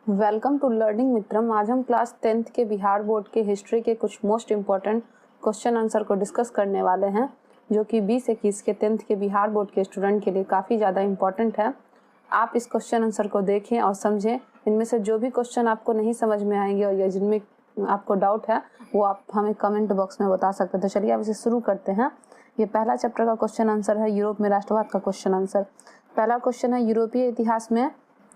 Welcome to learning मित्रम। आज हम class 10th के बिहार बोर्ड के हिस्ट्री के कुछ मोस्ट इम्पॉर्टेंट क्वेश्चन आंसर को डिस्कस करने वाले हैं, जो कि 20-21 के 10th के बिहार बोर्ड के स्टूडेंट के लिए काफ़ी ज़्यादा इम्पॉर्टेंट है। आप इस क्वेश्चन आंसर को देखें और समझें। इनमें से जो भी क्वेश्चन आपको नहीं समझ में आएंगे और या जिनमें आपको डाउट है वो आप हमें कमेंट बॉक्स में बता सकते हैं। तो चलिए अब इसे शुरू करते हैं। ये पहला चैप्टर का क्वेश्चन आंसर है यूरोप में राष्ट्रवाद का क्वेश्चन आंसर। पहला क्वेश्चन है यूरोपीय इतिहास में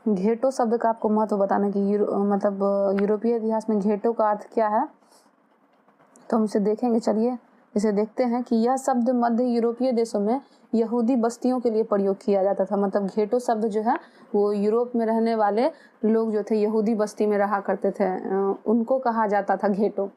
घेटो शब्द का आपको महत्व बताना कि यूरोपीय इतिहास में घेटो का अर्थ क्या है। तो हम इसे देखेंगे। चलिए इसे देखते हैं कि यह शब्द मध्य यूरोपीय देशों में यहूदी बस्तियों के लिए प्रयोग किया जाता था। मतलब घेटो शब्द जो है वो यूरोप में रहने वाले लोग जो थे, यहूदी बस्ती में रहा करते थे, उनको कहा जाता था घेटो।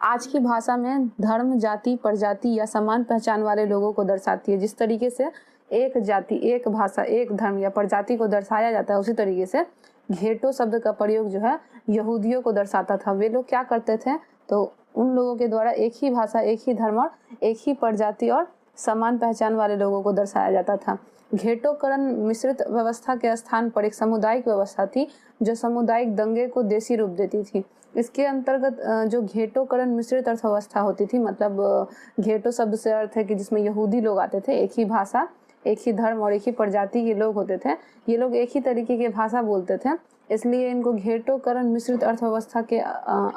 आज की भाषा में धर्म, जाति, प्रजाति या समान पहचान वाले लोगों को दर्शाती है। जिस तरीके से एक जाति, एक भाषा, एक धर्म या प्रजाति को दर्शाया जाता है, उसी तरीके से घेटो शब्द का प्रयोग जो है यहूदियों को दर्शाता था। वे लोग क्या करते थे, तो उन लोगों के द्वारा एक ही भाषा, एक ही धर्म और एक ही प्रजाति और समान पहचान वाले लोगों को दर्शाया जाता था। घेटोकरण मिश्रित व्यवस्था के स्थान पर एक सामुदायिक व्यवस्था थी जो सामुदायिक दंगे को देसी रूप देती थी। इसके अंतर्गत जो घेटोकरण मिश्रित अर्थव्यवस्था होती थी, मतलब घेटो शब्द से अर्थ है कि जिसमें यहूदी लोग आते थे, एक ही भाषा, एक ही धर्म और एक ही प्रजाति के लोग होते थे। ये लोग एक ही तरीके की भाषा बोलते थे, इसलिए इनको घेटोकरण मिश्रित अर्थव्यवस्था के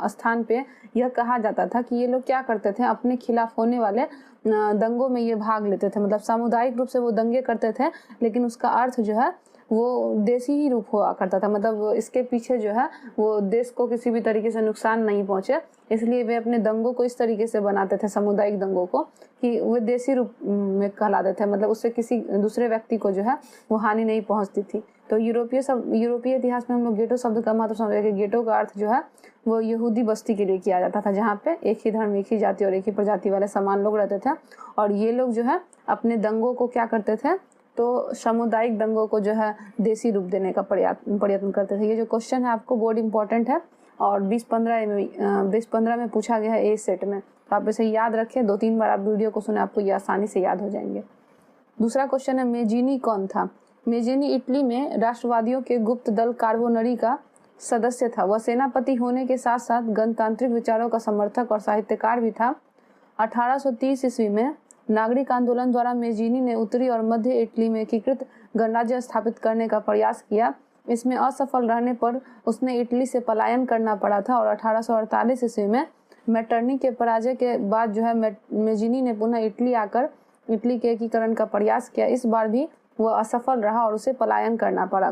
स्थान पे यह कहा जाता था कि ये लोग क्या करते थे, अपने खिलाफ होने वाले दंगों में ये भाग लेते थे। मतलब सामुदायिक रूप से वो दंगे करते थे, लेकिन उसका अर्थ जो है वो देशी ही रूप हुआ करता था। मतलब इसके पीछे जो है वो देश को किसी भी तरीके से नुकसान नहीं पहुंचे, इसलिए वे अपने दंगों को इस तरीके से बनाते थे, सामुदायिक दंगों को, कि वे देशी रूप में कहलाते थे। मतलब उससे किसी दूसरे व्यक्ति को जो है वो हानि नहीं पहुंचती थी। तो यूरोपीय इतिहास में हम लोग गेटो शब्द का महत्व समझे कि गेटो का अर्थ जो है वो यहूदी बस्ती के लिए किया जाता था, जहाँ पे एक ही धर्म, एक ही जाति और एक ही प्रजाति वाले समान लोग रहते थे। और ये लोग जो है अपने दंगों को क्या करते थे, तो सामुदायिक दंगों को जो है देसी रूप देने का प्रयत्न करते थे। ये जो क्वेश्चन है आपको बहुत इंपॉर्टेंट है और 2015 में पूछा गया है ए सेट में। तो आप इसे याद रखें, 2-3 बार आप वीडियो को सुने, आपको ये आसानी से याद हो जाएंगे। दूसरा क्वेश्चन है मेजीनी कौन था। मेजीनी इटली में राष्ट्रवादियों के गुप्त दल कार्बोनरी का सदस्य था। वह सेनापति होने के साथ साथ गणतांत्रिक विचारों का समर्थक और साहित्यकार भी था। 1830 ईस्वी में नागरिक आंदोलन द्वारा मेजीनी ने उत्तरी और मध्य इटली में एकीकृत गणराज्य स्थापित करने का प्रयास किया। इसमें असफल रहने पर उसने इटली से पलायन करना पड़ा था और 1848 ईस्वी में मेटरनी के पराजय के बाद जो है मेजीनी ने पुनः इटली आकर इटली के एकीकरण का प्रयास किया। इस बार भी वह असफल रहा और उसे पलायन करना पड़ा।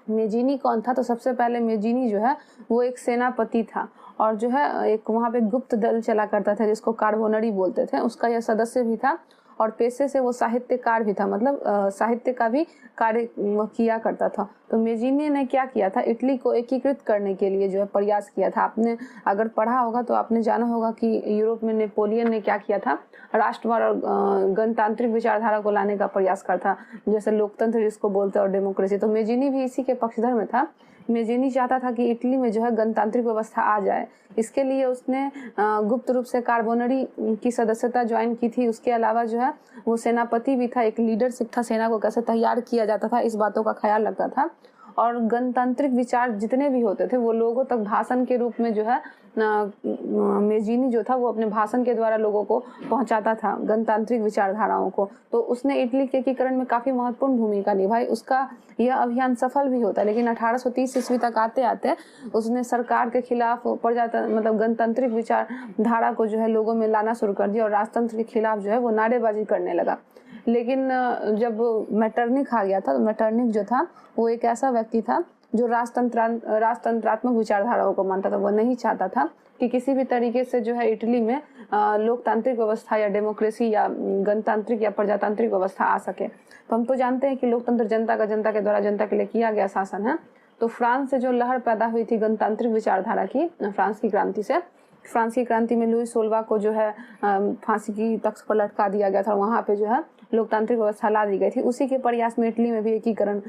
मेजीनी कौन था, तो सबसे पहले मेजीनी जो है वो एक सेनापति था और जो है एक वहाँ पे गुप्त दल चला करता था जिसको कार्बोनरी बोलते थे, उसका यह सदस्य भी था और पेशे से वो साहित्यकार भी था। मतलब साहित्य का भी कार्य किया करता था। तो मेजीनी ने क्या किया था, इटली को एकीकृत करने के लिए जो है प्रयास किया था। आपने अगर पढ़ा होगा तो आपने जाना होगा कि यूरोप में नेपोलियन ने क्या किया था, राष्ट्रवाद और गणतांत्रिक विचारधारा को लाने का प्रयास करता, जैसे लोकतंत्र जिसको बोलते हैं और डेमोक्रेसी। तो मेजीनी भी इसी के पक्षधर में था। मेजीनी चाहता था कि इटली में जो है गणतांत्रिक व्यवस्था आ जाए। इसके लिए उसने गुप्त रूप से कार्बोनरी की सदस्यता ज्वाइन की थी। उसके अलावा जो है वो सेनापति भी था, एक लीडरशिप था, सेना को कैसे तैयार किया जाता था इस बातों का ख्याल रखता था। और गणतांत्रिक विचार जितने भी होते थे वो लोगों तक भाषण के रूप में जो है मेजीनी जो था वो अपने भाषण के द्वारा लोगों को पहुंचाता था, गणतांत्रिक विचारधाराओं को। तो उसने इटली के एकीकरण में काफी महत्वपूर्ण भूमिका निभाई। उसका यह अभियान सफल भी होता, लेकिन 1830 ईस्वी तक आते आते उसने सरकार के खिलाफ मतलब गणतांत्रिक विचारधारा को जो है लोगों में लाना शुरू कर दिया और राजतंत्र के खिलाफ जो है वो नारेबाजी करने लगा। लेकिन जब मेटरनिख आ गया था, तो मेटरनिख जो था वो एक ऐसा व्यक्ति था जो राजतंत्रात्मक विचारधाराओं को मानता था। वो नहीं चाहता था कि किसी भी तरीके से जो है इटली में लोकतांत्रिक व्यवस्था या डेमोक्रेसी या गणतांत्रिक या प्रजातांत्रिक व्यवस्था आ सके। तो हम तो जानते हैं कि लोकतंत्र जनता के द्वारा जनता के लिए किया गया शासन है। तो फ्रांस से जो लहर पैदा हुई थी गणतांत्रिक विचारधारा की, फ्रांस की क्रांति से, फ्रांस की क्रांति में लुई 16 को जो है फांसी की तख्त पर लटका दिया गया था। वहाँ पे जो है लोकतांत्रिक व्यवस्था ला दी गई थी। उसी के प्रयास में इटली में भी एकीकरण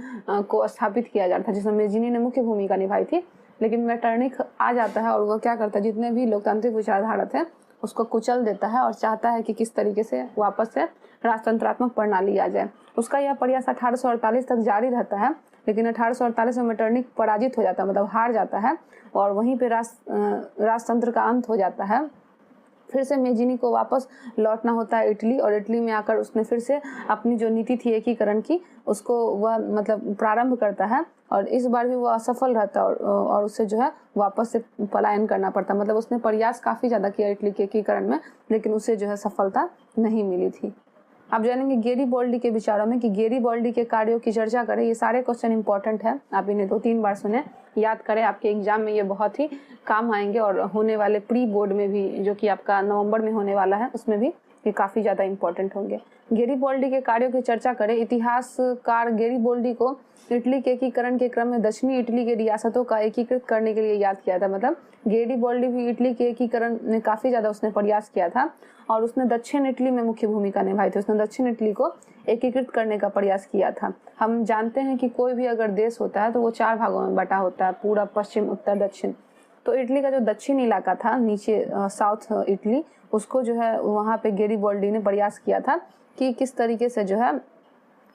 को स्थापित किया जाता था, जिसमें मेजीनी ने मुख्य भूमिका निभाई थी। लेकिन मेटरनिख आ जाता है और वो क्या करता है, जितने भी लोकतांत्रिक विचारधारा थे उसको कुचल देता है और चाहता है कि किस तरीके से वापस से राजतंत्रात्मक प्रणाली आ जाए। उसका यह प्रयास 1848 तक जारी रहता है, लेकिन 1848 में मेटरनिख पराजित हो जाता है, मतलब हार जाता है, और वहीं पे राजतंत्र का अंत हो जाता है। फिर से मेजिनी को वापस लौटना होता है इटली, और इटली में आकर उसने फिर से अपनी जो नीति थी एकीकरण की उसको वह मतलब प्रारंभ करता है, और इस बार भी वो असफल रहता है, और उसे जो है वापस से पलायन करना पड़ता। मतलब उसने प्रयास काफ़ी ज़्यादा किया इटली के एकीकरण में, लेकिन उसे जो है सफलता नहीं मिली थी। आप जानेंगे गेरिबॉल्डी के विचारों में कि गेरिबॉल्डी के कार्यों की चर्चा करें। ये सारे क्वेश्चन इंपॉर्टेंट है, आप इन्हें 2-3 बार सुने, याद करें, आपके एग्जाम में ये बहुत ही काम आएंगे, और होने वाले प्री बोर्ड में भी जो कि आपका नवंबर में होने वाला है उसमें भी ये काफ़ी ज़्यादा इंपॉर्टेंट होंगे। गेरिबॉल्डी के कार्यों की चर्चा करें। इतिहासकार गेरिबॉल्डी को इटली के एकीकरण के क्रम में दक्षिणी इटली के रियासतों का एकीकृत करने के लिए याद किया था। मतलब गेरिबॉल्डी भी इटली के एकीकरण में काफ़ी ज़्यादा उसने प्रयास किया था, और उसने दक्षिण इटली में मुख्य भूमिका निभाई थी। उसने दक्षिण इटली को एकीकृत करने का प्रयास किया था। हम जानते हैं कि कोई भी अगर देश होता है तो वो 4 भागों में बटा होता है, पूरब, पश्चिम, उत्तर, दक्षिण। तो इटली का जो दक्षिण इलाका था नीचे साउथ इटली, उसको जो है वहाँ पे गेरिबॉल्डी ने प्रयास किया था कि किस तरीके से जो है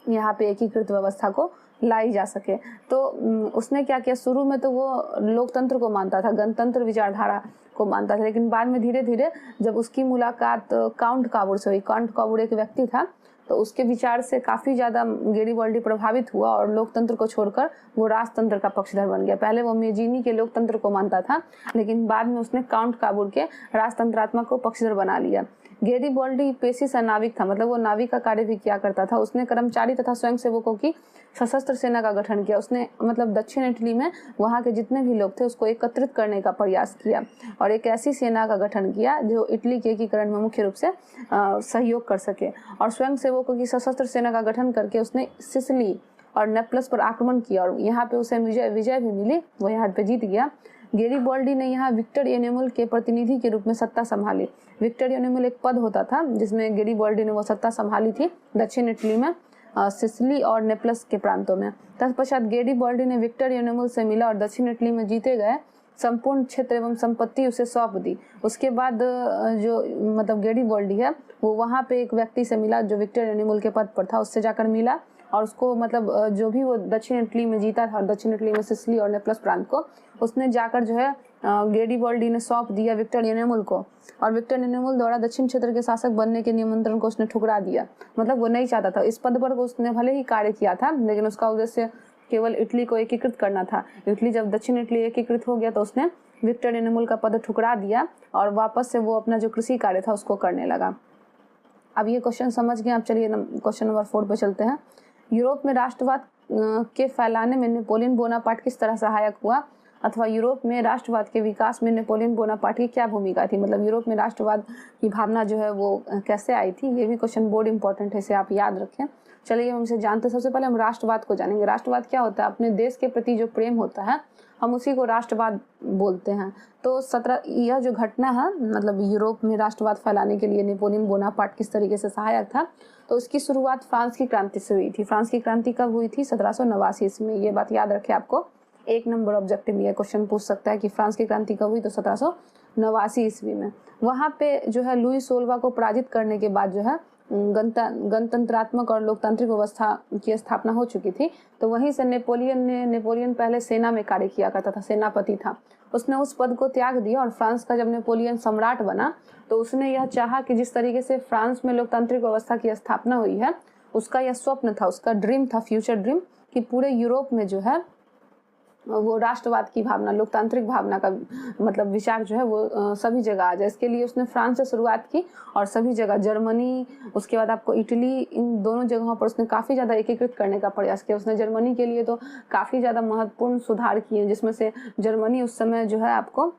यहाँ पे एकीकृत व्यवस्था को लाई जा सके। तो उसने क्या किया, शुरू में तो वो लोकतंत्र को मानता था, गणतंत्र विचारधारा को मानता था, लेकिन बाद में धीरे धीरे जब उसकी मुलाकात काउंट काबूर से हुई, काउंट काबूर एक व्यक्ति था, तो उसके विचार से काफ़ी ज़्यादा गेरिबॉल्डी प्रभावित हुआ और लोकतंत्र को छोड़कर वो राजतंत्र का पक्षधर बन गया। पहले वो मेजिनी के लोकतंत्र को मानता था, लेकिन बाद में उसने काउंट काबूर के राजतंत्रात्मक को पक्षधर बना लिया। गेरिबॉल्डी पेशे से नाविक था, मतलब वो नाविक का कार्य भी किया करता था। उसने कर्मचारी तथा स्वयंसेवकों की सशस्त्र सेना का गठन किया। उसने मतलब दक्षिण इटली में वहाँ के जितने भी लोग थे उसको एकत्रित करने का प्रयास किया, और एक ऐसी सेना का गठन किया जो इटली के एकीकरण में मुख्य रूप से सहयोग कर सके। और स्वयंसेवकों की सशस्त्र सेना का गठन करके उसने सिसिली और नेपल्स पर आक्रमण किया, और यहाँ पे उसे विजय भी मिली, वो यहाँ पे जीत गया। गेरिबॉल्डी ने यहाँ विक्टर एनिमल के प्रतिनिधि के रूप में सत्ता संभाली। विक्टर एनिमल एक पद होता था जिसमें गेरिबॉल्डी ने वो सत्ता संभाली थी दक्षिण इटली में, सिसिली और नेपल्स के प्रांतों में। तत्पश्चात गेरिबॉल्डी ने विक्टर एनिमल से मिला और दक्षिण इटली में जीते गए संपूर्ण क्षेत्र एवं संपत्ति उसे सौंप दी। उसके बाद जो मतलब गेरिबॉल्डी है वो वहाँ पे एक व्यक्ति से मिला जो विक्टर एनिमल के पद पर था, उससे जाकर मिला, और उसको मतलब जो भी वो दक्षिण इटली में जीता था, दक्षिण इटली में सिसिली और नेपल्स प्रांत को, उसने जाकर जो है गेरिबॉल्डी ने सौंप दिया विक्टर एनिमल को, और विक्टर एनिमल द्वारा दक्षिण क्षेत्र के शासक बनने के निमंत्रण को उसने ठुकरा दिया। मतलब वो नहीं चाहता था, इस पद पर उसने भले ही कार्य किया था, लेकिन उसका उद्देश्य केवल इटली को एकीकृत करना था। इटली जब दक्षिण इटली एकीकृत हो गया तो उसने विक्टर एनिमल का पद ठुकरा दिया, और वापस से वो अपना जो कृषि कार्य था उसको करने लगा। अब ये क्वेश्चन समझ गए आप, चलिए क्वेश्चन नंबर 4 पे चलते हैं। यूरोप में राष्ट्रवाद के फैलाने में नेपोलियन बोनापार्ट किस तरह सहायक हुआ, अथवा यूरोप में राष्ट्रवाद के विकास में नेपोलियन बोनापार्ट की क्या भूमिका थी। मतलब यूरोप में राष्ट्रवाद की भावना जो है वो कैसे आई थी, ये भी क्वेश्चन बोर्ड इंपॉर्टेंट है, इसे आप याद रखें। चलिए हम इसे जानते हैं। सबसे पहले हम राष्ट्रवाद को जानेंगे। राष्ट्रवाद क्या होता है, अपने देश के प्रति जो प्रेम होता है हम उसी को राष्ट्रवाद बोलते हैं। तो यह जो घटना है, मतलब यूरोप में राष्ट्रवाद फैलाने के लिए नेपोलियन बोनापार्ट किस तरीके से सहायक था, तो इसकी शुरुआत फ्रांस की क्रांति से हुई थी। फ्रांस की क्रांति कब हुई थी, 1789 ईस्वी में। ये बात याद रखें, आपको 1 नंबर ऑब्जेक्टिव में यह क्वेश्चन पूछ सकता है कि फ्रांस की क्रांति कब हुई, तो 1789 ईस्वी में। वहाँ पे जो है लुई 16वां को पराजित करने के बाद जो है गणतंत्रात्मक और लोकतांत्रिक व्यवस्था की स्थापना हो चुकी थी। तो वहीं से नेपोलियन पहले सेना में कार्य किया करता था, सेनापति था। उसने उस पद को त्याग दिया, और फ्रांस का जब नेपोलियन सम्राट बना तो उसने यह चाहा कि जिस तरीके से फ्रांस में लोकतांत्रिक व्यवस्था की स्थापना हुई है, उसका यह स्वप्न था, उसका ड्रीम था, फ्यूचर ड्रीम, कि पूरे यूरोप में जो है वो राष्ट्रवाद की भावना, लोकतांत्रिक भावना का मतलब विचार जो है वो सभी जगह आ जाए। इसके लिए उसने फ्रांस से शुरुआत की, और सभी जगह जर्मनी, उसके बाद आपको इटली, इन दोनों जगहों पर उसने काफ़ी ज़्यादा एकीकृत करने का प्रयास किया। उसने जर्मनी के लिए तो काफ़ी ज़्यादा महत्वपूर्ण सुधार किए, जिसमें से जर्मनी उस समय जो है आपको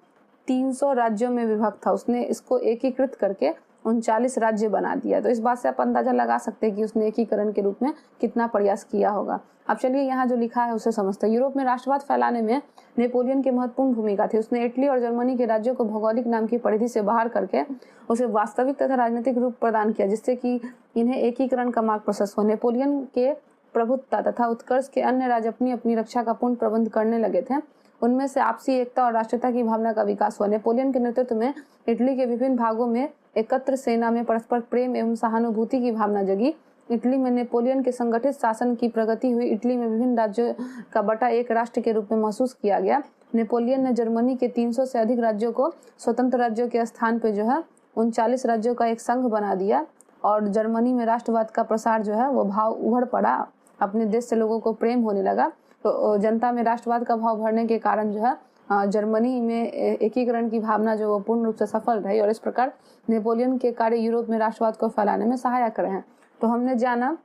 300 राज्यों में विभक्त था। उसने इसको एकीकृत करके 39 राज्य बना दिया। तो इस बात से आप अंदाजा लगा सकते हैं कि उसने एकीकरण के रूप में कितना प्रयास किया होगा। अब चलिए यहाँ जो लिखा है उसे समझते हैं। यूरोप में राष्ट्रवाद फैलाने में नेपोलियन की महत्वपूर्ण भूमिका थी। उसने इटली और जर्मनी के राज्यों को भौगोलिक नाम की परिधि से बाहर करके उसे वास्तविक तथा राजनीतिक रूप प्रदान किया, जिससे कि इन्हें एकीकरण का मार्ग प्रशस्त हो। नेपोलियन के प्रभुत्व तथा उत्कर्ष के अन्य राज्य अपनी अपनी रक्षा का पूर्ण प्रबंध करने लगे थे। उनमें से आपसी एकता और राष्ट्रीयता की भावना का विकास हुआ। नेपोलियन के नेतृत्व में इटली के विभिन्न भागों में एकत्र सेना में परस्पर प्रेम एवं सहानुभूति की भावना जगी। इटली में नेपोलियन के संगठित शासन की प्रगति हुई। इटली में विभिन्न राज्यों का बटा एक राष्ट्र के रूप में महसूस किया गया। नेपोलियन ने जर्मनी के 300 से अधिक राज्यों को स्वतंत्र राज्यों के स्थान पे जो है 39 राज्यों का एक संघ बना दिया और जर्मनी में राष्ट्रवाद का प्रसार जो है वो भाव उभर पड़ा। अपने देश से लोगों को प्रेम होने लगा, तो जनता में राष्ट्रवाद का भाव भरने के कारण जो है जर्मनी में एकीकरण की भावना जो वो पूर्ण रूप से सफल रही और इस प्रकार नेपोलियन के कार्य यूरोप में राष्ट्रवाद को फैलाने में सहायक रहे हैं। तो हमने जाना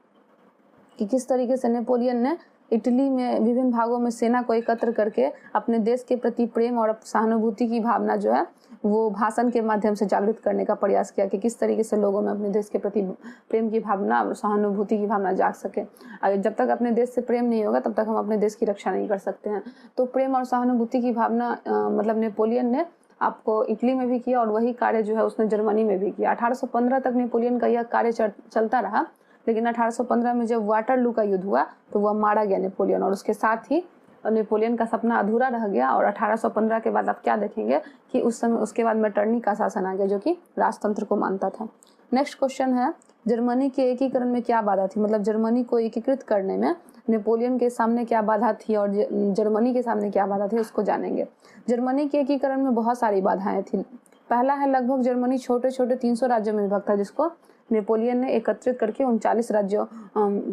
कि किस तरीके से नेपोलियन ने इटली में विभिन्न भागों में सेना को एकत्र करके अपने देश के प्रति प्रेम और सहानुभूति की भावना जो है वो भाषण के माध्यम से जागृत करने का प्रयास किया कि किस तरीके से लोगों में अपने देश के प्रति प्रेम की भावना और सहानुभूति की भावना जाग सके। जब तक अपने देश से प्रेम नहीं होगा तब तक हम अपने देश की रक्षा नहीं कर सकते हैं। तो प्रेम और सहानुभूति की भावना मतलब नेपोलियन ने आपको इटली में भी किया और वही कार्य जो है उसने जर्मनी में भी किया। 1815 तक नेपोलियन का यह कार्य चलता रहा, लेकिन 1815 में जब वाटरलू का युद्ध हुआ तो वह मारा गया नेपोलियन और उसके साथ ही नेपोलियन का सपना अधूरा रह गया। और 1815 के बाद आप क्या देखेंगे कि उस समय उसके बाद मेटरनी का शासन आ गया जो कि राजतंत्र को मानता था। नेक्स्ट क्वेश्चन है, जर्मनी के एकीकरण में क्या बाधा थी? मतलब जर्मनी को एकीकृत करने में नेपोलियन के सामने क्या बाधा थी और जर्मनी के सामने क्या बाधा थी उसको जानेंगे। जर्मनी के एकीकरण में बहुत सारी बाधाएं थी। पहला है, लगभग जर्मनी छोटे छोटे 300 राज्यों में विभक्त था जिसको नेपोलियन ने एकत्रित करके 39 राज्यों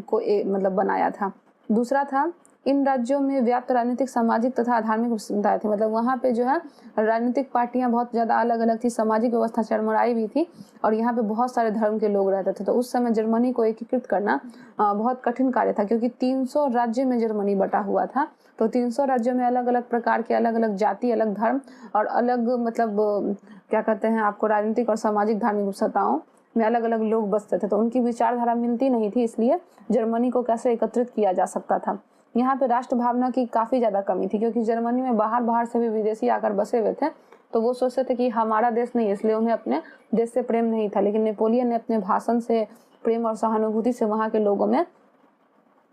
को मतलब बनाया था। दूसरा था, इन राज्यों में व्याप्त राजनीतिक, सामाजिक तथा धार्मिक समुदाय थे। मतलब वहाँ पे जो है राजनीतिक पार्टियां बहुत ज़्यादा अलग अलग थी, सामाजिक व्यवस्था चरमराई भी थी और यहाँ पे बहुत सारे धर्म के लोग रहते थे। तो उस समय जर्मनी को एकीकृत करना बहुत कठिन कार्य था क्योंकि 300 राज्य में जर्मनी बटा हुआ था। तो 300 राज्यों में अलग अलग प्रकार के अलग अलग जाति, अलग धर्म और अलग मतलब क्या कहते हैं आपको राजनीतिक और सामाजिक धार्मिक विशेषताओं में अलग अलग लोग बसते थे। तो उनकी विचारधारा मिलती नहीं थी, इसलिए जर्मनी को कैसे एकत्रित किया जा सकता था। यहाँ पे राष्ट्र भावना की काफ़ी ज़्यादा कमी थी क्योंकि जर्मनी में बाहर से भी विदेशी आकर बसे हुए थे। तो वो सोचते थे कि हमारा देश नहीं, इसलिए उन्हें अपने देश से प्रेम नहीं था। लेकिन नेपोलियन ने अपने भाषण से प्रेम और सहानुभूति से वहाँ के लोगों में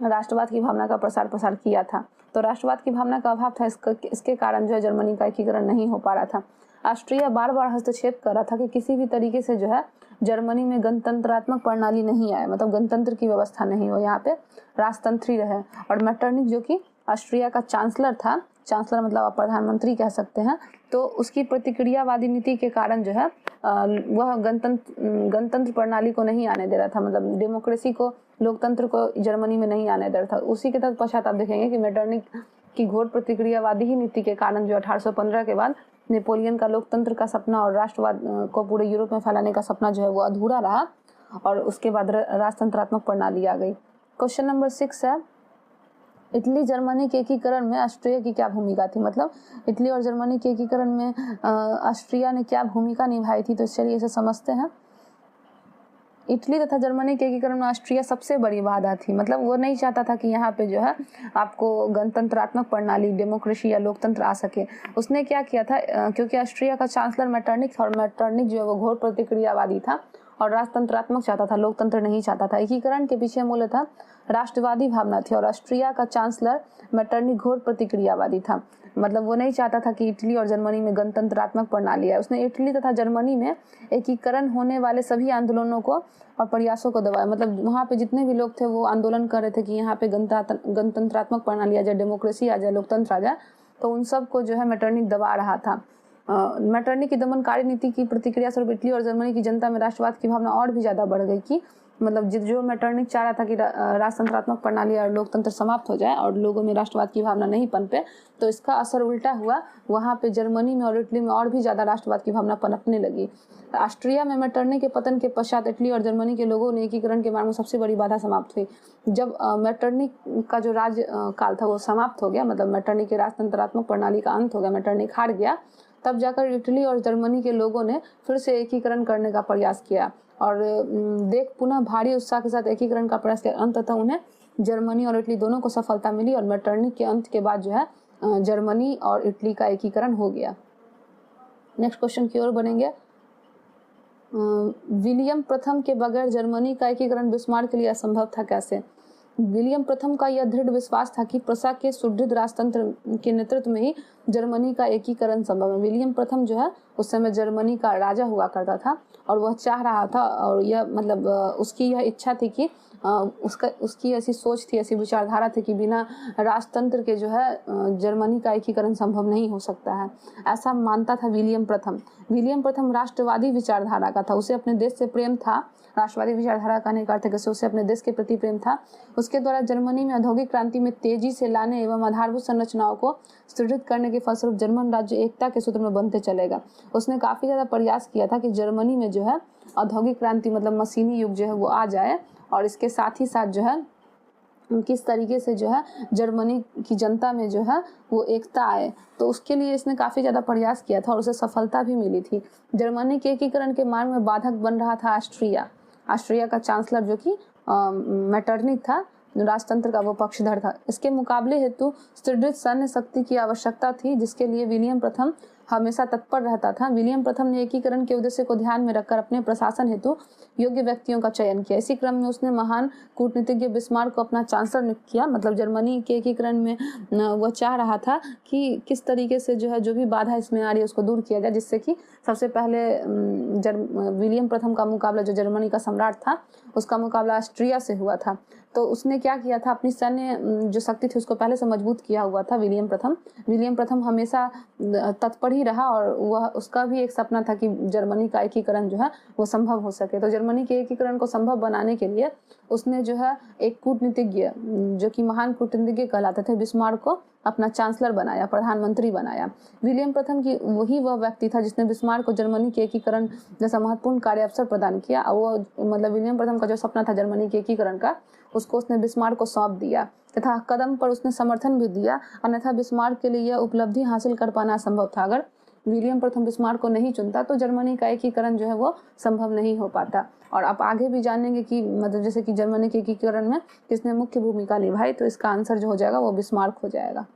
राष्ट्रवाद की भावना का प्रसार किया था। तो राष्ट्रवाद की भावना का अभाव था, इसके कारण जो है जर्मनी का एकीकरण नहीं हो पा रहा था। ऑस्ट्रिया बार बार हस्तक्षेप कर रहा था कि किसी भी तरीके से जो है जर्मनी में गणतंत्रात्मक प्रणाली नहीं आए, मतलब गणतंत्र की व्यवस्था नहीं हो, यहाँ पे राजतंत्री रहे। और मेटरनिख जो कि ऑस्ट्रिया का चांसलर था, चांसलर मतलब आप प्रधानमंत्री कह सकते हैं, तो उसकी प्रतिक्रियावादी नीति के कारण जो है वह गणतंत्र प्रणाली को नहीं आने दे रहा था, मतलब डेमोक्रेसी को, लोकतंत्र को जर्मनी में नहीं आने दे रहा था। उसी के तत्पश्चात आप देखेंगे कि मेटरनिख की घोर प्रतिक्रियावादी ही नीति के कारण जो 1815 के बाद नेपोलियन का लोकतंत्र का सपना और राष्ट्रवाद को पूरे यूरोप में फैलाने का सपना जो है वो अधूरा रहा और उसके बाद राजतंत्रात्मक प्रणाली आ गई। क्वेश्चन नंबर 6 है, इटली जर्मनी के एकीकरण में ऑस्ट्रिया की क्या भूमिका थी? मतलब इटली और जर्मनी के एकीकरण में ऑस्ट्रिया ने क्या भूमिका निभाई थी? तो चलिए इसे समझते हैं। इटली तथा जर्मनी के एकीकरण में ऑस्ट्रिया सबसे बड़ी बाधा थी। मतलब वो नहीं चाहता था कि यहाँ पे जो है आपको गणतंत्रात्मक प्रणाली, डेमोक्रेसी या लोकतंत्र आ सके। उसने क्या किया था, क्योंकि ऑस्ट्रिया का चांसलर मेटरनिख था और मेटरनिख जो है वो घोर प्रतिक्रियावादी था और राजतंत्रात्मक चाहता था, लोकतंत्र नहीं चाहता था। एकीकरण के पीछे मूलतः राष्ट्रवादी भावना थी और ऑस्ट्रिया का चांसलर मेटरनिख घोर प्रतिक्रियावादी था। मतलब वो नहीं चाहता था कि इटली और जर्मनी में गणतंत्रात्मक प्रणाली है। उसने इटली तथा जर्मनी में एकीकरण होने वाले सभी आंदोलनों को और प्रयासों को दबाया। मतलब वहाँ पे जितने भी लोग थे वो आंदोलन कर रहे थे कि यहाँ पे गणतंत्रात्मक प्रणाली आ जाए, डेमोक्रेसी आ जाए, लोकतंत्र आ जाए, तो उन सब को जो है मेटरनिख दबा रहा था। मेटरनिख की दमनकारी नीति की प्रतिक्रिया स्वरूप इटली और जर्मनी की जनता में राष्ट्रवाद की भावना और भी ज़्यादा बढ़ गई कि मतलब जो मेटरनिख चाह रहा था कि राजतंत्रात्मक प्रणाली और लोकतंत्र समाप्त हो जाए और लोगों में राष्ट्रवाद की भावना नहीं पनपे, तो इसका असर उल्टा हुआ। वहाँ पे जर्मनी में और इटली में और भी ज़्यादा राष्ट्रवाद की भावना पनपने लगी। ऑस्ट्रिया में मेटरनिख के पतन के पश्चात इटली और जर्मनी के लोगों ने एकीकरण के मार्ग में सबसे बड़ी बाधा समाप्त हुई। जब मेटरनिख का जो राज काल था वो समाप्त हो गया, मतलब मेटरनिख की राजतंत्रात्मक प्रणाली का अंत हो गया, मेटरनिख हार गया, तब जाकर इटली और जर्मनी के लोगों ने फिर से एकीकरण करने का प्रयास किया और पुनः भारी उत्साह के साथ एकीकरण का प्रयास किया। अंततः उन्हें जर्मनी और इटली दोनों को सफलता मिली और मेटरनिख के अंत के बाद जो है जर्मनी और इटली का एकीकरण हो गया। नेक्स्ट क्वेश्चन की ओर बढ़ेंगे। विलियम प्रथम के बगैर जर्मनी का एकीकरण बिस्मार्क के लिए असंभव था, कैसे? विलियम प्रथम का यह दृढ़ विश्वास था कि प्रसा के सुदृढ़ राजतंत्र के नेतृत्व में ही जर्मनी का एकीकरण संभव है। विलियम प्रथम जो है उस समय जर्मनी का राजा हुआ करता था और वह चाह रहा था, और यह मतलब उसकी यह इच्छा थी कि उसकी ऐसी सोच थी, ऐसी विचारधारा थी कि बिना राजतंत्र के जो है जर्मनी का एकीकरण संभव नहीं हो सकता है। ऐसा मानता था विलियम प्रथम। विलियम प्रथम राष्ट्रवादी विचारधारा का था, उसे अपने देश से प्रेम था। राष्ट्रवादी विचारधारा कहने का अर्थ है कि उसे अपने देश के प्रति प्रेम था। उसके द्वारा जर्मनी में औद्योगिक क्रांति में तेजी से लाने एवं आधारभूत संरचनाओं को सुदृढ़ करने के फलस्वरूप जर्मन राज्य एकता के सूत्र में बंधते चलेगा। उसने काफी ज्यादा प्रयास किया था कि जर्मनी में जो है औद्योगिक क्रांति मतलब मशीनी युग जो है वो आ जाए, और इसके साथ ही साथ जो है किस तरीके से जो है जर्मनी की जनता में जो है वो एकता आए। तो उसके लिए इसने काफ़ी ज़्यादा प्रयास किया था और उसे सफलता भी मिली थी। जर्मनी के एकीकरण के मार्ग में बाधक बन रहा था ऑस्ट्रिया का चांसलर, जो कि मेटरनिक था, राजतंत्र का वो पक्षधर था। इसके मुकाबले हेतु सुदृढ़ सैन्य शक्ति की आवश्यकता थी, जिसके लिए विलियम प्रथम हमेशा तत्पर रहता था। विलियम प्रथम ने एकीकरण के उद्देश्य को ध्यान में रखकर अपने प्रशासन हेतु योग्य व्यक्तियों का चयन किया। इसी क्रम में उसने महान कूटनीतिज्ञ बिस्मार्क को अपना चांसलर नियुक्त किया। मतलब जर्मनी के एकीकरण में वह चाह रहा था कि किस तरीके से जो है जो भी बाधा इसमें आ रही है उसको दूर किया जाए, जिससे कि सबसे पहले विलियम प्रथम का मुकाबला जो जर्मनी का सम्राट था उसका मुकाबला ऑस्ट्रिया से हुआ था। तो उसने क्या किया था, अपनी सैन्य जो शक्ति थी उसको पहले से मजबूत किया हुआ था विलियम प्रथम हमेशा तत्पर ही रहा, और वह उसका भी एक सपना था कि जर्मनी का एकीकरण जो है वो संभव हो सके। तो जर्मनी के एकीकरण को संभव बनाने के लिए उसने जो है एक कूटनीतिज्ञ, जो कि महान कूटनीतिज्ञ कहलाते थे, बिस्मार्क को अपना चांसलर बनाया, प्रधानमंत्री बनाया। विलियम प्रथम की वह व्यक्ति था जिसने बिस्मार्क को जर्मनी के एकीकरण जैसा महत्वपूर्ण कार्य अवसर प्रदान किया। और वो मतलब विलियम प्रथम का जो सपना था जर्मनी के एकीकरण का, उसको उसने बिस्मार्क को सौंप दिया तथा कदम पर उसने समर्थन भी दिया। अन्यथा बिस्मार्क के लिए यह उपलब्धि हासिल कर पाना असंभव था। अगर विलियम प्रथम बिस्मार्क को नहीं चुनता तो जर्मनी का एकीकरण जो है वो संभव नहीं हो पाता। और आप आगे भी जानेंगे कि मतलब जैसे कि जर्मनी के एकीकरण में किसने मुख्य भूमिका निभाई, तो इसका आंसर जो हो जाएगा वो बिस्मार्क हो जाएगा।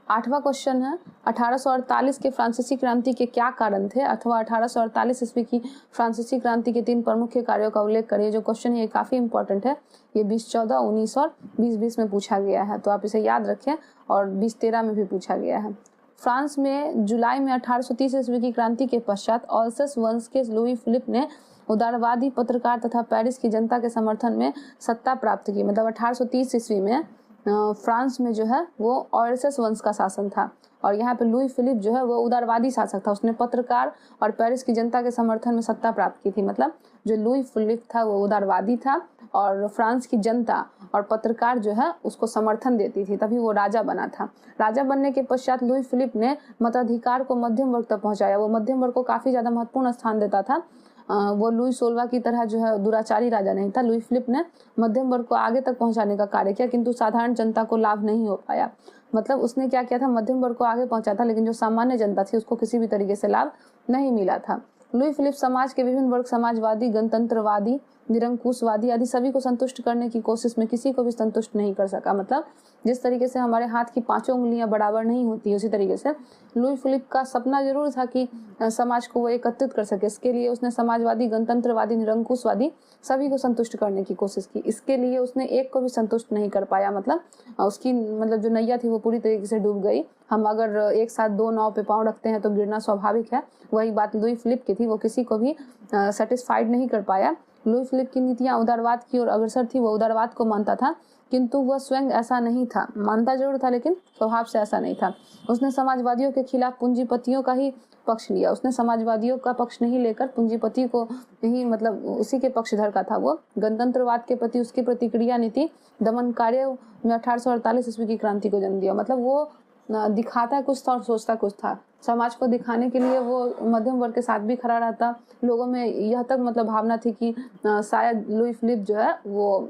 8वां क्वेश्चन है, 1848 के फ्रांसीसी क्रांति के क्या कारण थे, अथवा 1848 ईस्वी की फ्रांसीसी क्रांति के 3 प्रमुख कार्यों का उल्लेख करिए। जो क्वेश्चन है ये काफ़ी इंपॉर्टेंट है, ये 2014, 19 और 2020 में पूछा गया है, तो आप इसे याद रखें। और 2013 में भी पूछा गया है। फ्रांस में जुलाई में 1830 ईस्वी की क्रांति के पश्चात ऑल्सेस वंश के लुई फिलिप ने उदारवादी पत्रकार तथा पेरिस की जनता के समर्थन में सत्ता प्राप्त की। मतलब 1830 ईस्वी में फ्रांस में जो है वो ऑल्सेस वंश का शासन था, और यहाँ पे लुई फिलिप जो है वो उदारवादी शासक था। उसने पत्रकार और पेरिस की जनता के समर्थन में सत्ता प्राप्त की थी। मतलब जो लुई फिलिप था वो उदारवादी था, और फ्रांस की जनता और पत्रकार जो है उसको समर्थन देती थी, तभी वो राजा बना था। राजा बनने के पश्चात लुई फिलिप ने मताधिकार को मध्यम वर्ग तक पहुंचाया। वो मध्यम वर्ग को काफ़ी ज़्यादा महत्वपूर्ण स्थान देता था। वो लुई 16 की तरह जो है दुराचारी राजा नहीं था। लुई फिलिप ने मध्यम वर्ग को आगे तक पहुंचाने का कार्य किया, किंतु साधारण जनता को लाभ नहीं हो पाया। मतलब उसने क्या किया था, मध्यम वर्ग को आगे पहुंचा था, लेकिन जो सामान्य जनता थी उसको किसी भी तरीके से लाभ नहीं मिला था। लुई फिलिप समाज के विभिन्न वर्ग, समाजवादी, गणतंत्रवादी, निरंकुशवादी आदि सभी को संतुष्ट करने की कोशिश में किसी को भी संतुष्ट नहीं कर सका। मतलब जिस तरीके से हमारे हाथ की 5 उंगलियां बराबर नहीं होती, उसी तरीके से लुई फिलिप का सपना जरूर था कि समाज को वो एकत्रित कर सके। इसके लिए उसने समाजवादी, गणतंत्रवादी, निरंकुशवादी सभी को संतुष्ट करने की कोशिश की। इसके लिए उसने एक को भी संतुष्ट नहीं कर पाया। मतलब उसकी मतलब जो नैया थी वो पूरी तरीके से डूब गई। हम अगर एक साथ 2 नाव पे पाँव रखते हैं तो गिरना स्वाभाविक है, वही बात लुई फिलिप की थी। वो किसी को भी सेटिस्फाइड नहीं कर पाया। लुई फिलिप की नीतियां उदारवाद की ओर अग्रसर थी। वो उदारवाद को मानता था, किंतु वह स्वयं ऐसा नहीं था। मानता जरूर था लेकिन स्वभाव से ऐसा नहीं था। उसने समाजवादियों के खिलाफ पूंजीपतियों का ही पक्ष लिया। उसने समाजवादियों का पक्ष नहीं लेकर पूंजीपति को ही मतलब उसी के पक्षधर का था। वो गणतंत्रवाद के प्रति उसकी प्रतिक्रिया नीति दमन कार्य में 1848 ईस्वी की क्रांति को जन्म दिया। मतलब वो दिखाता कुछ था और सोचता कुछ था। समाज को दिखाने के लिए वो मध्यम वर्ग के साथ भी खड़ा रहता। लोगों में यह तक मतलब भावना थी कि शायद लुई फिलिप जो है वो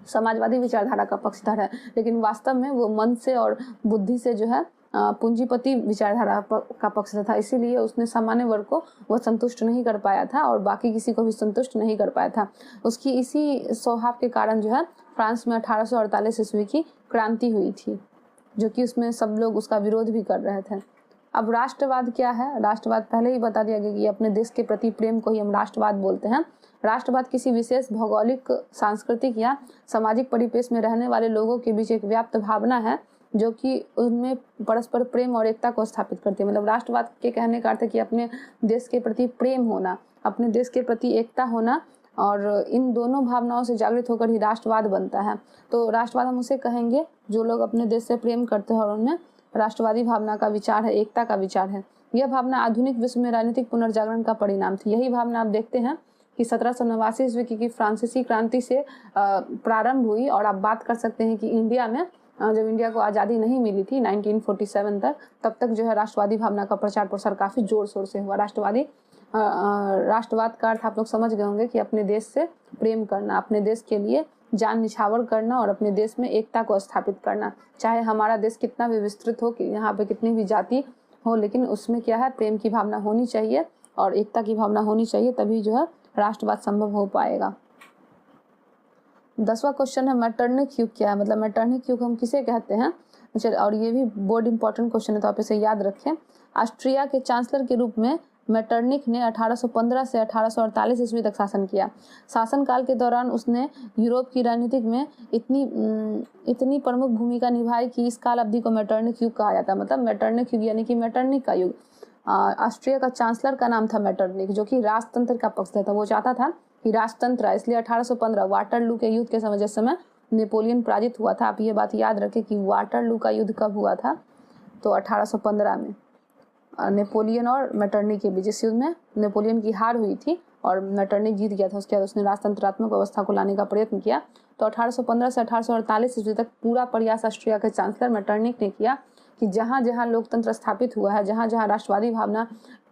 समाजवादी विचारधारा का पक्षधर है, लेकिन वास्तव में वो मन से और बुद्धि से जो है पूंजीपति विचारधारा का पक्षधर था। इसीलिए उसने सामान्य वर्ग को वो संतुष्ट नहीं कर पाया था और बाकी किसी को भी संतुष्ट नहीं कर पाया था। उसकी इसी स्वभाव के कारण जो है फ्रांस में 1848 ईस्वी की क्रांति हुई थी, जो कि उसमें सब लोग उसका विरोध भी कर रहे थे। अब राष्ट्रवाद क्या है? राष्ट्रवाद पहले ही बता दिया गया कि अपने देश के प्रति प्रेम को ही हम राष्ट्रवाद बोलते हैं। राष्ट्रवाद किसी विशेष भौगोलिक, सांस्कृतिक या सामाजिक परिवेश में रहने वाले लोगों के बीच एक व्याप्त भावना है जो कि उनमें परस्पर प्रेम और एकता को स्थापित करती है। मतलब राष्ट्रवाद के कहने का अर्थ है कि अपने देश के प्रति प्रेम होना, अपने देश के प्रति एकता होना, और इन दोनों भावनाओं से जागृत होकर ही राष्ट्रवाद बनता है। तो राष्ट्रवाद हम उसे कहेंगे जो लोग अपने देश से प्रेम करते हैं और उनमें राष्ट्रवादी भावना का विचार है, एकता का विचार है। यह भावना आधुनिक विश्व में राजनीतिक पुनर्जागरण का परिणाम थी। यही भावना आप देखते हैं कि 1789 ईस्वी की फ्रांसीसी क्रांति से प्रारंभ हुई, और आप बात कर सकते हैं कि इंडिया में जब इंडिया को आज़ादी नहीं मिली थी 1947 तक, तब तक जो है राष्ट्रवादी भावना का प्रचार प्रसार काफ़ी जोर शोर से हुआ। राष्ट्रवाद का अर्थ आप लोग समझ गए होंगे कि अपने देश से प्रेम करना, अपने देश के लिए जान निछावर करना और अपने देश में एकता को स्थापित करना। चाहे हमारा देश कितना भी विस्तृत हो, कि यहाँ पे कितनी भी जाति हो, लेकिन उसमें क्या है, प्रेम की भावना होनी चाहिए और एकता की भावना होनी चाहिए, तभी जो है राष्ट्रवाद संभव हो पाएगा। 10वां क्वेश्चन है मेटरनिक युग क्या है। मतलब मेटरनिक युग हम किसे कहते हैं। चलिए, और ये भी बोर्ड इंपॉर्टेंट क्वेश्चन है, तो आप इसे याद रखें। ऑस्ट्रिया के चांसलर के रूप में मेटरनिक ने 1815 से 1848 ईस्वी तक शासन किया। शासनकाल के दौरान उसने यूरोप की राजनीतिक में इतनी प्रमुख भूमिका निभाई कि इस काल अवधि को मेटरनिक युग कहा जाता है। मतलब मेटरनिक युग यानी कि मेटरनिक का युग। ऑस्ट्रिया का चांसलर का नाम था मेटरनिक, जो कि राजतंत्र का पक्ष था। वो चाहता था कि राजतंत्र, इसलिए 1815 वाटरलू के युद्ध के समय, जिस समय नेपोलियन पराजित हुआ था, आप ये बात याद रखें कि वाटरलू का युद्ध कब हुआ था, तो 1815 में नेपोलियन और मेटरनिक के बीच। इस युद्ध में नेपोलियन की हार हुई थी और मेटरनिक जीत गया था। उसके बाद उसने राजतंत्रात्मक व्यवस्था को लाने का प्रयत्न किया। तो 1815 से 1848 ईस्वी तक पूरा प्रयास ऑस्ट्रिया के चांसलर मेटरनिक ने किया कि जहाँ जहाँ लोकतंत्र स्थापित हुआ है, जहाँ जहाँ राष्ट्रवादी भावना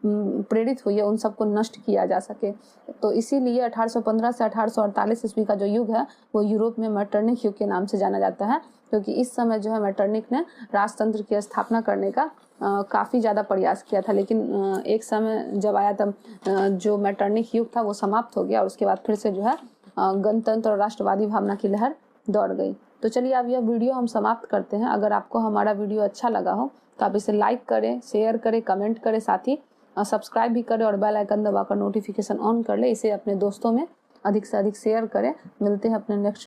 प्रेरित हुई है, उन सबको नष्ट किया जा सके। तो इसीलिए 1815 से 1848 ईस्वी का जो युग है वो यूरोप में मेटरनिक युग के नाम से जाना जाता है, क्योंकि इस समय जो है मेटरनिक ने राजतंत्र की स्थापना करने का काफ़ी ज़्यादा प्रयास किया था। लेकिन एक समय जब आया तब जो मेटरनिक युग था वो समाप्त हो गया, और उसके बाद फिर से जो है गणतंत्र और राष्ट्रवादी भावना की लहर दौड़ गई। तो चलिए, अब यह वीडियो हम समाप्त करते हैं। अगर आपको हमारा वीडियो अच्छा लगा हो तो आप इसे लाइक करें, शेयर करें, कमेंट करें, साथ ही सब्सक्राइब भी करें और बेल आइकन दबाकर नोटिफिकेशन ऑन कर ले। इसे अपने दोस्तों में अधिक से अधिक शेयर करें। मिलते हैं अपने नेक्स्ट